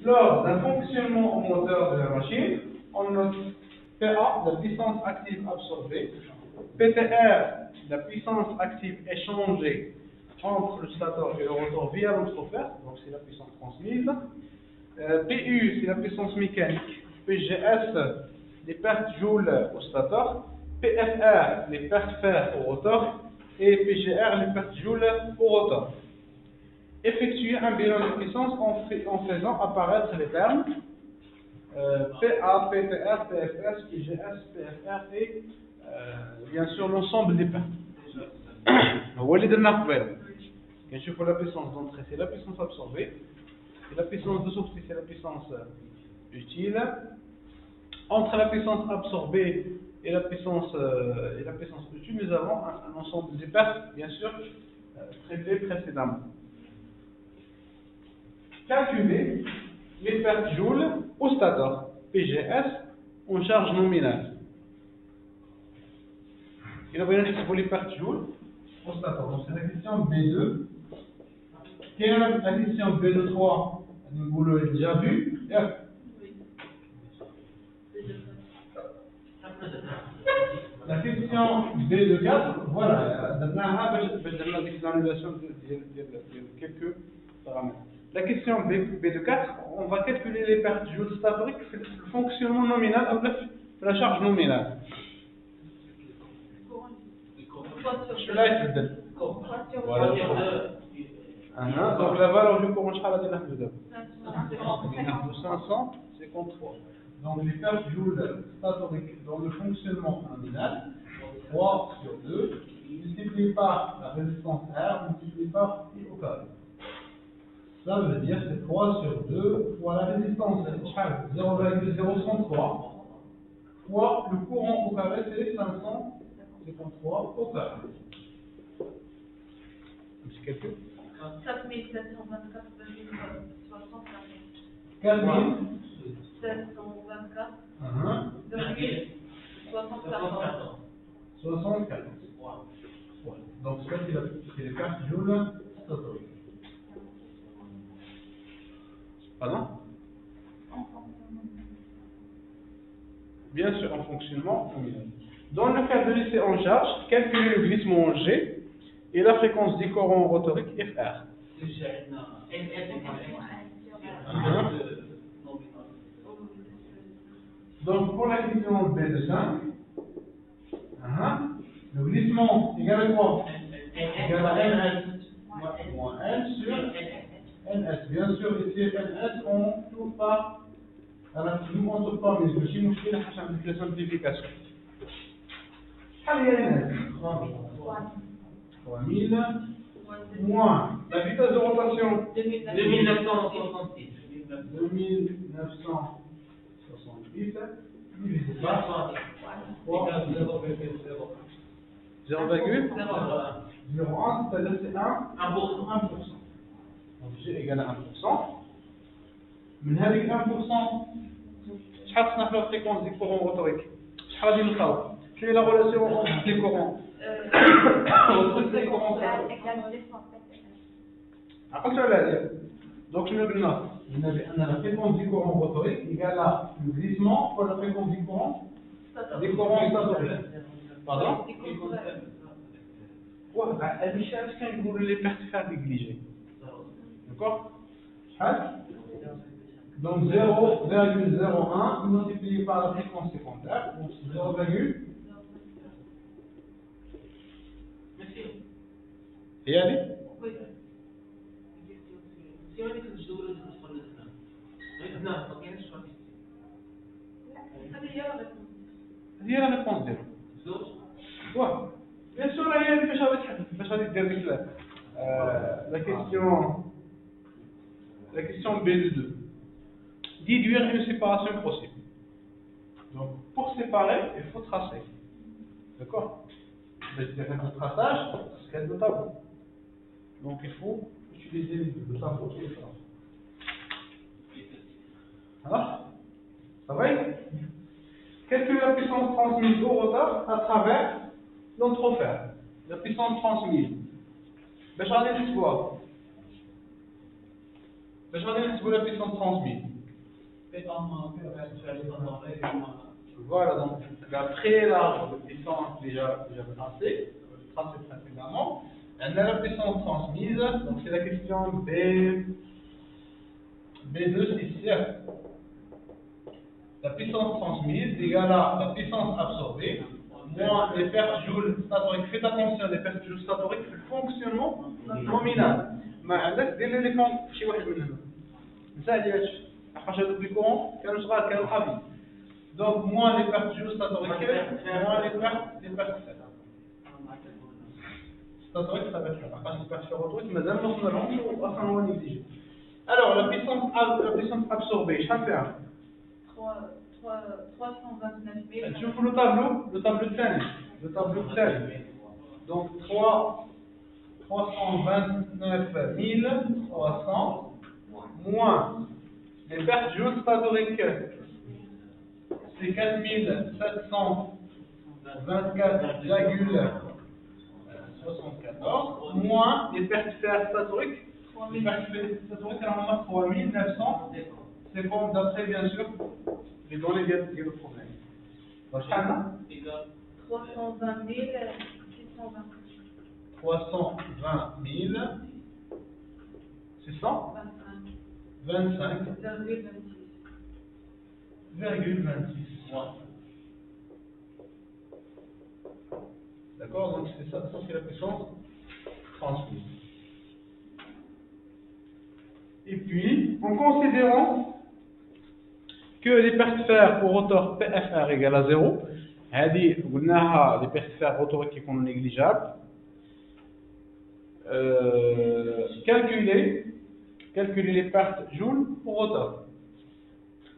Lors d'un fonctionnement au moteur de la machine, on note PA, la puissance active absorbée, PTR, la puissance active échangée entre le stateur et le rotor via l'entrofert, donc c'est la puissance transmise. PU, c'est la puissance mécanique. PGS, les pertes joules au stateur. PFR, les pertes fer au rotor. Et PGR, les pertes joules au rotor. Effectuer un bilan de puissance en faisant apparaître les termes PA, PTR, PFS, PGS, PFR et bien sûr l'ensemble des pertes. ولد النقبل كنشوفوا la puissance d'entrée c'est la puissance absorbée et la puissance de sortie c'est la puissance utile. Entre la puissance absorbée et la puissance utile nous avons un ensemble des pertes bien sûr traitées précédemment. Calculer les pertes joules au stateur PGS en charge nominale. Il va y avoir les pertes joules au stateur. Donc c'est la question B2. Quelle est la question B2-3? Vous l'avez déjà vu. La question B2-4, voilà, l'annulation de quelques paramètres. La question B2-4, on va calculer les pertes joules statariques, le fonctionnement nominal de la charge nominale. Celui-là est le voilà. Donc la valeur du courant شحال غادي ناخذ دابا 553. Donc les pertes joules statariques dans le fonctionnement nominal 3 sur 2 multiplié par la résistance R multiplié par I au carré. Ça veut dire c'est 3 sur 2 fois la résistance 0,033 fois le courant au carré c'est 553 au carré. Petit calcul. 4724,64. 64. Donc ça c'est les pertes joules statariques. Pardon? Bien sûr en fonctionnement nominal. Dans le cas de l'essai en charge, calculer le glissement en G et la fréquence du courant rotorique FR. Donc pour la question B de 5, le glissement égale à quoi? Égale à NS moins N sur NS. Bien sûr ici NS on ne trouve pas, nous on ne trouve pas, mais je suis mouché la simplification. Allez NS 3000 moins la vitesse de rotation 2966 divisé par 0,01, c'est-à-dire c'est 1%. Donc G égale à 1%. من هذيك 1% شحال خصنا نحلو الفريكونس ديال الكورون روتوريك؟ شحال غادي نلقاو؟ شنو هي لا ريلاسيون entre les courants؟ عقلتوا على هذه. دونك شنو قلنا؟ قلنا بأن la fréquence du courant rotorique égale à le glissement fois la fréquence du courant des courants statoriques. Pardon? Ouais, هذه الشيء علاش كنقولوا لي pertes faire négligées. D'accord? Donc 0,01 multiplié par la fréquence secondaire, donc 0, et allez? Oui. Si on est que je dois هي la réponse ديالو. Ouais. Bien sûr, là, il y a une la question B2. Déduire une séparation possible. Donc, pour séparer, il faut tracer. D'accord? C'est-à-dire le traçage, c'est le tableau. Donc, il faut utiliser le tableau. Alors, ça va? Calculer la puissance transmise au rotor à travers l'entrofert. La puissance transmise. Ben, j'en ai l'histoire. Ben, j'en ai l'histoire de la puissance transmise. Voilà, donc la très large puissance déjà tracée précédemment. On a la puissance transmise, donc c'est la question B267. La puissance transmise égale à la puissance absorbée moins les pertes joules statoriques. Faites attention, les pertes joules statoriques في الفونكسيونمون nominal. ما عندك دير لي كون شي واحد منهم. نسالي هادشي. لحقاش هادوك لي كورون كانوا صغار كانوا ابي. Donc moins les pertes joules statoriques, moins les pertes statoriques ça va être là. Parce que les pertes ferrotoriques, mais d'abord nous allons enfin on va négliger. Alors la puissance absorbée, je vais faire 329 000. Je vous le tableau de thème. Donc 329 300 moins les pertes joules statoriques, c'est 4724,74 moins les pertes statoriques. Les pertes statoriques, alors on a 3900. C'est bon d'après bien sûr les données viennent du problème. Donc, 320 625,26. D'accord, donc c'est ça c'est la puissance transmise. Et puis, en considérant que les pertes fer au rotor PFR égale à 0, les pertes fer rotoriques qui sont négligeables, calculer les pertes joules au rotor.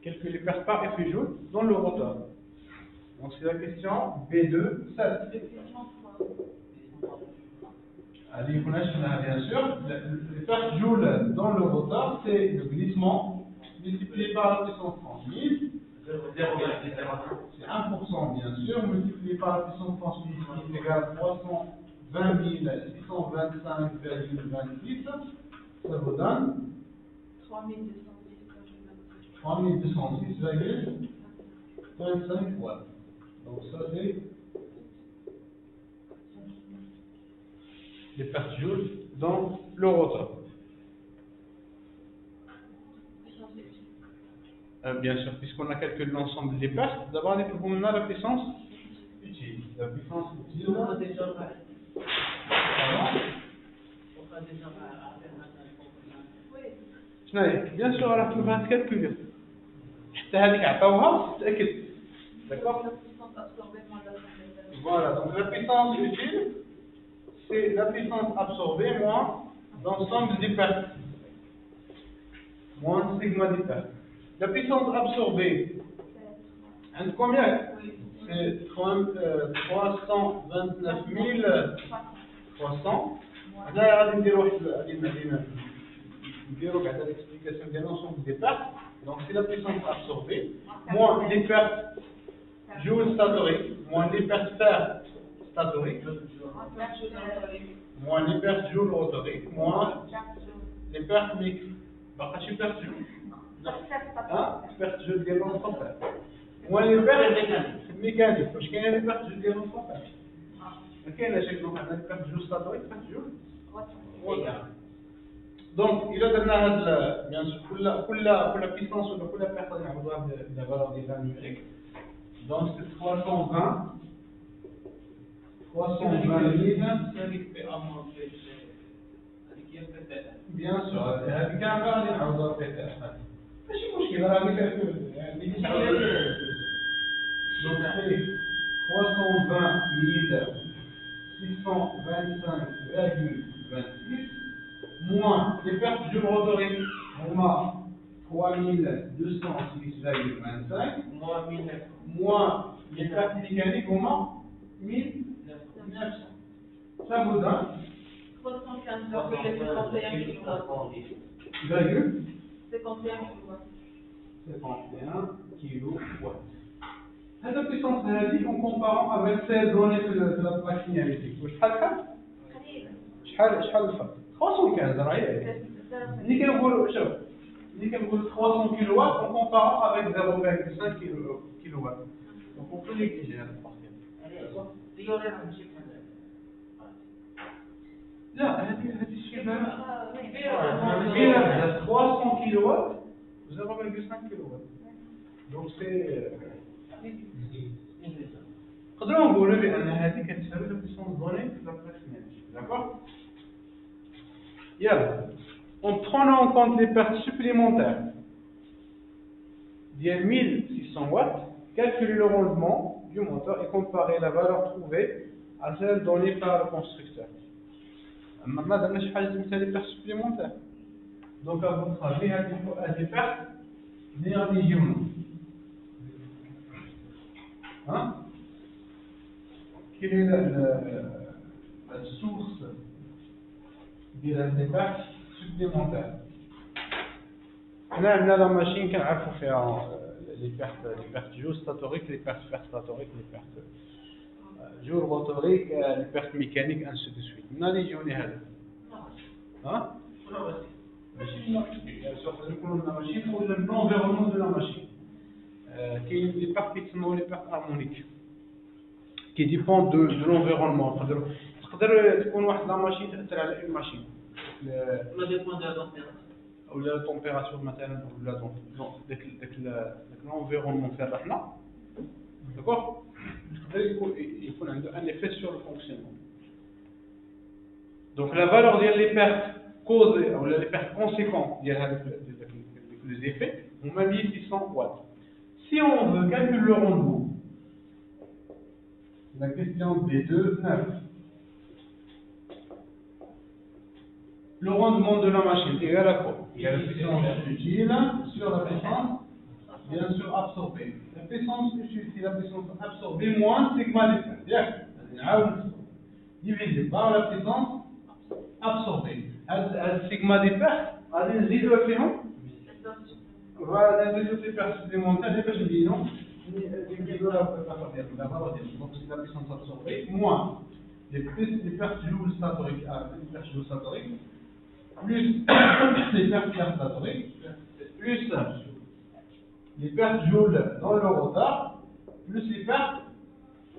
Calculer les pertes par effet joule dans le rotor. Donc c'est la question B2, 7. Allez, bien sûr, les pertes joules dans le rotor, c'est le glissement multiplié par la puissance transmise. C'est 1% bien sûr, multiplié par la puissance transmise qui est égale à 320 625,26. Ça vous donne 3206,25 watts. Donc ça c'est les pertes joules dans le rotor. Bien sûr, puisqu'on a calculé l'ensemble des pertes, d'abord on a la puissance utile. La puissance utile. Bien sûr, alors tu vas calculer. D'accord? Voilà, donc la puissance utile, c'est la puissance absorbée moins l'ensemble des pertes. Moins sigma des pertes. La puissance absorbée, combien? C'est 329 300. Là, on va l'explication de l'ensemble des pertes. Donc, c'est la puissance absorbée, moins les pertes joules statoriques, moins les pertes fer statoriques, moins les pertes joules rotoriques, moins les pertes mixtes. Bah, je suis pertes joules. Pertes joules ديال الانترفير. moins les pertes mécaniques. واش كاينه les pertes joules ديال الانترفير؟ ما كايناش هكا عندنا les pertes joules statoriques, pertes joules rotoriques. Donc, il a donné bien sûr pour la puissance ou pour la personne à avoir de la valeur des numériques. Donc, c'est 320 bien sûr, avec un valeur à avoir PTR. Mais c'est مشكل راه donc c'est 320 625,26 moins les pertes joules rotoriques, on a 3206,25 moins les pertes mécaniques, on a 1900. Ça vous donne 51 kilowatts. Cette puissance énergétique en comparant avec celle donnée de la plaque cinétique. شحال الفرق 315 راهي اللي كنقولوا شوف اللي 300 kW en comparant avec 0,5 kW. Donc on peut négliger cette partie. لا هذه الشيء كبيرة 300 كيلو وات و 0,5 كيلو وات دونك سي نقدروا نقولوا بأن هذه كتساوي لا بيسونس دوني في لا بلاكس d'accord. Yalla, en prenant en compte les pertes supplémentaires d'il y a 1600 watts, calculer le rendement du moteur et comparer la valeur trouvée à celle donnée par le constructeur. Maintenant, on a des pertes supplémentaires. Donc, à votre avis, des pertes négligeables. Hein? Quelle est la source des pertes supplémentaires? On a la machine qui a fait les pertes géostatiques, les pertes statiques, les pertes géorotoriques, les pertes mécaniques, ainsi de suite. On a les jeunes هذا. Hein? Bien sûr, la machine ou l'environnement de la machine. Qui est les pertes qui sont les pertes harmoniques, qui dépendent de l'environnement. تقدر تكون واحد لا ماشين تأثر على une machine. ou la température مثلا ou la l'environnement فين رحنا. D'accord? Il faut un effet sur le fonctionnement. Donc la valeur des pertes causées ou les pertes conséquentes des effets, on met 1600 watts. Si on veut calculer le rendement, la question B2, 9. Le rendement de la machine est égal à quoi? Il y a la puissance utile sur la puissance, bien sûr, absorbée. La puissance utile, c'est la puissance absorbée moins sigma des pertes. Bien, divisé par la puissance absorbée. Le sigma des pertes, allez, nzidou فيهم. Voilà, les pertes supplémentaires, je dis non. Donc c'est la puissance absorbée moins les pertes joules statoriques, les pertes joules statoriques, plus les pertes statoriques, plus les pertes joules dans le rotor, plus les pertes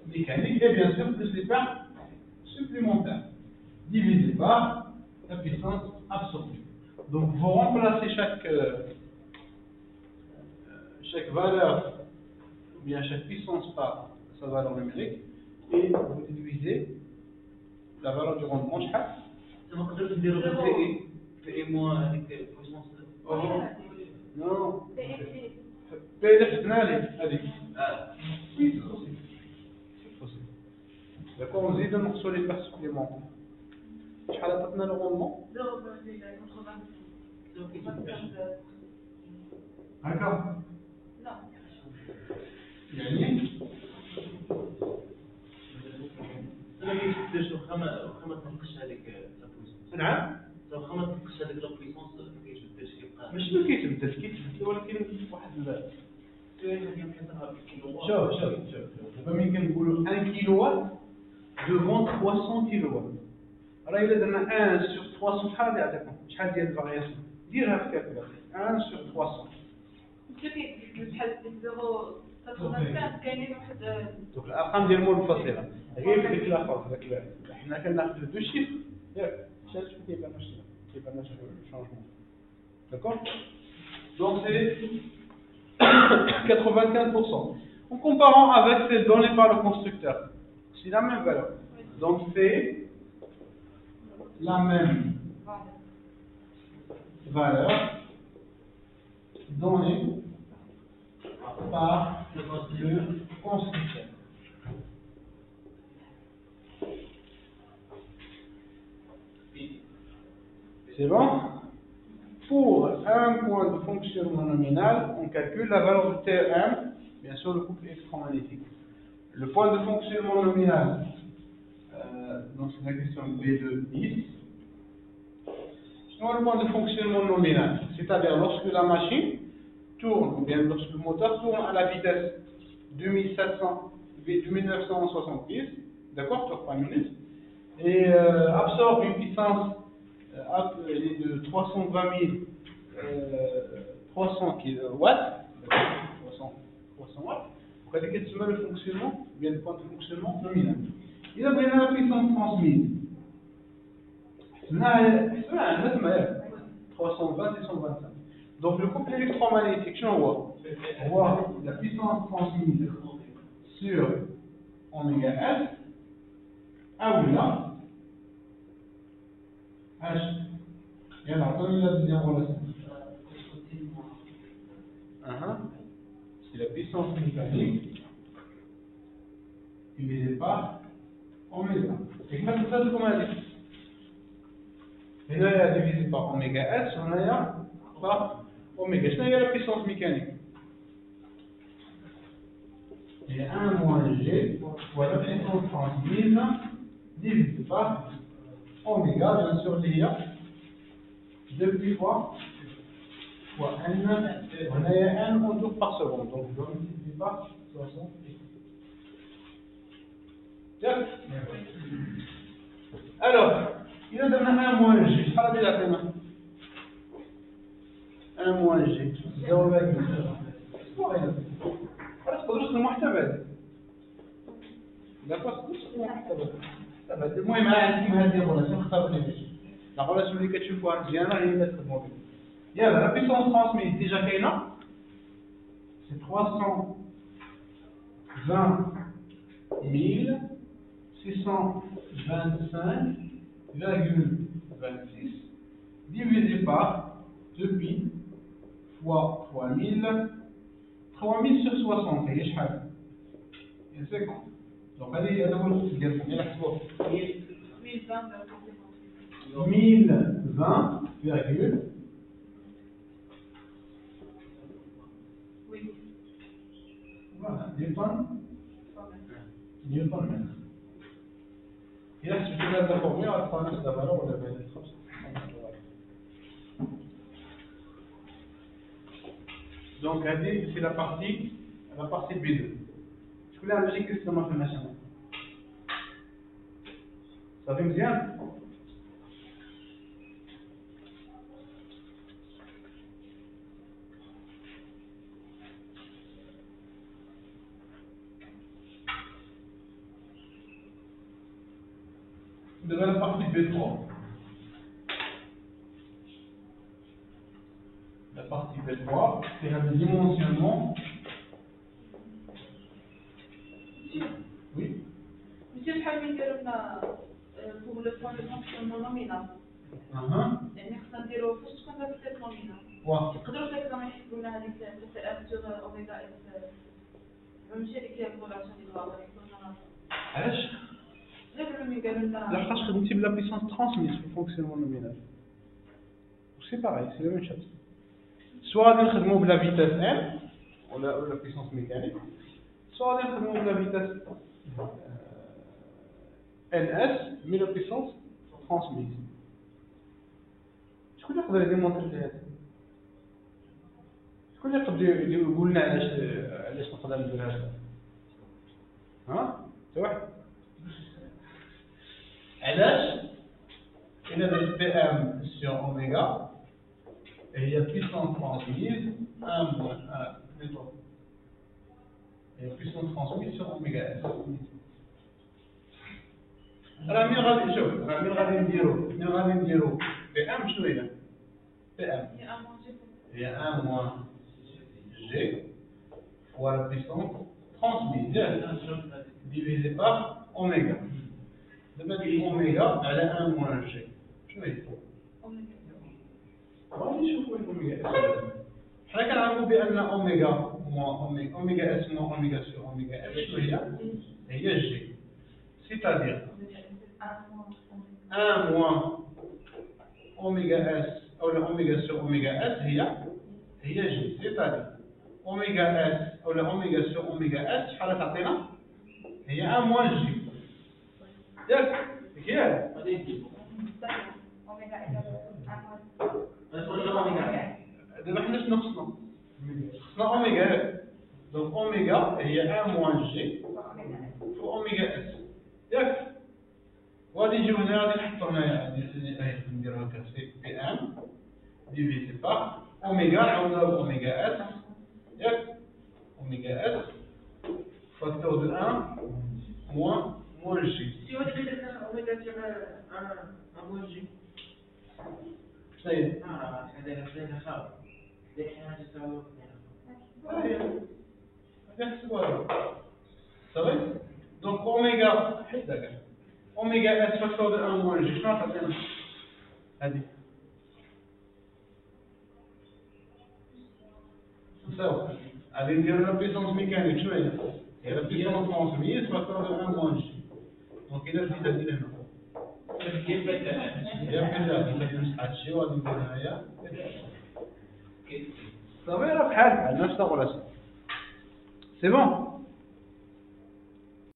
mécaniques et bien sûr plus les pertes supplémentaires, divisé par la puissance absorbée. Donc vous remplacez chaque valeur, ou bien chaque puissance par sa valeur numérique, et vous déduisez la valeur du rendement. Non. Oui, c'est possible. C'est possible. D'accord, on dit de morceaux les pertes supplémentaires. شحال عطاتنا le rendement? D'accord. يعني نعم مش ما كيتبدل ولكن واحد شوف دابا ملي كنقولوا 1 كيلو وات devant 300 كيلو وات راه الا درنا 1 sur 300 شحال غادي يعطيكم شحال ديال الفارياسيون ديرها في الكالكولاتور 1 sur 300 دوك الارقام ديال المنفصله غير في ديك لاخر داك حنا كناخذ دو شيفر ياك شحال كيبان لنا الشونجمون داكور دونك سي 95% en comparant avec celle donnée par le constructeur c'est la même valeur donc c'est la même valeur donnée par le constructeur. C'est bon? Pour un point de fonctionnement nominal, on calcule la valeur de TM, bien sûr le couple électromagnétique. Le point de fonctionnement nominal, donc c'est la question B2 10. Le point de fonctionnement nominal, c'est-à-dire lorsque la machine tourne, ou bien lorsque le moteur tourne à la vitesse 2970, d'accord, tours par minute, et absorbe une puissance de 320 000 300 kilowatts, 300 watts, وهذا كتسمى le fonctionnement, bien le point de fonctionnement nominal. إذا بغينا la puissance transmise. حسبناها 320 et 125. Donc le couple électromagnétique, on voit la puissance transmise sur oméga S, ou là, H. Et alors, donne la deuxième relation. C'est la puissance mécanique divisée par oméga. Et comment ça se commence? Et là, divisé par oméga S, on a par oméga. C'est la puissance mécanique. Et 1 moins G fois la puissance transmise divisé par oméga, bien sûr, il y a 2 fois N, on a N en tours par seconde, donc je vais multiplier par 60. Alors, il a donné 1 moins G, je vais la peine. 1 moins G, 0,0. تدرس المحتمل لا تدرس المحتمل المهم عندي هذه الرولاسيون اختار لي لا رولاسيون اللي كتشوفوها مزيانه هي اللي تخدموا بها يلا لا بيسونس ترانسميس ديجا كاينه سي 320,625,26 divisé par 2pi fois 3000 sur 60 هي شحال؟ هي 50. دونك هذا هو الوقت ديالكم يلا حسبوه 1020 virgule voilà نيوتن متر. إلا حسبتوا هذا الفورميلا غتلقاو نفس الفالور ولا فالور 5. Donc, c'est la partie B2. Je voulais un logique que c'est dans ma chaîne. Ça fait bien? De la partie B3. La partie B3, c'est un dimensionnement. Oui. Monsieur Hamid, pour le point de fonctionnement nominal. يعني خصنا نديرو فاش تكون داك التيست نومينال. نقدروا تقدروا يحسبونا هذيك التي سور اوميغا اس ماشي هذيك هي الريلاسيون اللي دابا يكون علاش؟ غير ملي قالوا لنا لحقاش خدمتي بلا بيسونس ترانسميس في الفونكسيونمون نومينال. سي باغي سي لا ميم شوز. سوا غادي نخدموا بلا فيتاس ام ولا بيسونس ميكانيك سوا غادي نخدموا بلا فيتاس ان اس مي لا بيسونس ترانسميس. شكون يقدر يديمونطري لي هذا؟ شكون يقدر يقول لنا علاش نقدر ندير هذا؟ ها؟ حتى واحد؟ علاش؟ إلا درت بي ام سيغ اوميغا هي puissance transmise 1 moins 1 plutôt. Et puissance transmise sur oméga S. راه مين غادي شوف راه مين غادي نديرو بي ام شنو هي؟ بي ام هي 1 moins G fois la puissance transmise divisé par oméga. دابا ديك اوميغا على 1 moins G شنو هي؟ غادي نشوفوا الاوميغا اس. حنا كنعرفوا بان اوميغا اوميغا اس مو اوميغا سو اوميغا اس شنو هي جي. سيتادير 1 موان اوميغا اس او اوميغا سو اوميغا اس هي جي. سيتادير اوميغا اس او اوميغا سو اوميغا اس شحال تعطينا؟ هي 1 موان جي. ياك مزيان دابا حنا شنو خصنا اوميغا. دونك اوميغا هي 1 موان جي فو اوميغا اس ياك. وغادي نجيو هنا غادي نحطو هنايا نديرو هكا سي بي ام ديفيزي بار اوميغا نعوضها باوميغا اس ياك اوميغا اس فاكتور دو 1 موان جي. Si on écrit oméga sur 1 moins J. شنو هي؟ هذا خلينا خاوي. دحين تساوي صافي دونك اوميغا حيت داك اوميغا اس فاكتور دو 1 موان جي شنو عطاتنا هادي نساو غادي نديرو لا بيسونس ميكانيك شنو هي لا بيسونس ترانسميس فاكتور دو 1 موان جي دونك الا زيد هادي لهنا يا بيتا غادي نمسح هادشي وغادي ندير هنايا صافي راه بحال نفس الشغل سي بون